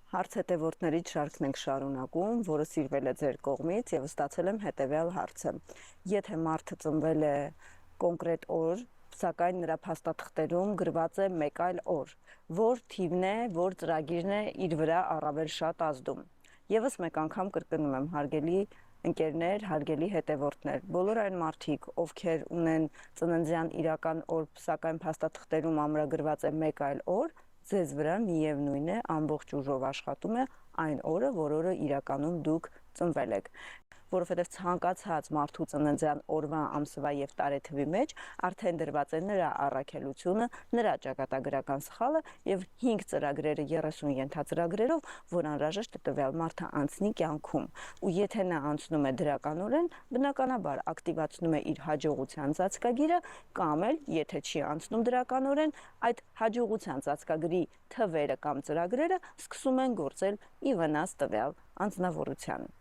Հարց հետևորդներից շարքն ենք շարունակում, որը սիրվել է ձեր կողմից եւ ստացել եմ հետեւյալ հարցը. Եթե մարդը ծնվել է կոնկրետ օր, սակայն նրա փաստաթղթերում գրված է մեկ այլ օր, որ թիվն է, որ ծրագիրն է իր վրա առավել շատ ազդում։ Եվս մեկ անգամ կրկնում եմ, հարգելի ընկերներ, հարգելի հետևորդներ, բոլոր այն մարդիկ, ովքեր ունեն ծննդյան իրական օր, սակայն փաստաթղթերում ամրագրված է մեկ այլ օր, ձեզ վրա միևնույն է ամբողջ ուժով աշխատում է այն օրը, որ օրը իրականում դուք ծնվել եք, որովհետև ցանկացած մարդու ծննդյան օրվա, ամսվա եւ տարեթվի մեջ արդեն դրված է նրա առաքելությունը, նրա ճակատագրական սխալը եւ 5 ծրագրերը 30 ենթածրագրերով, որ անհրաժեշտ է տվյալ մարդը անցնի կյանքում։ Ու եթե նա անցնում է դրականորեն, բնականաբար ակտիվացնում է իր հաջողության ծածկագիրը, կամ էլ եթե չի անցնում դրականորեն, այդ հաջողության ծածկագրի թվերը կամ ծրագրերը սկսում են գործել ի վնաս տվյալ անձնավորության։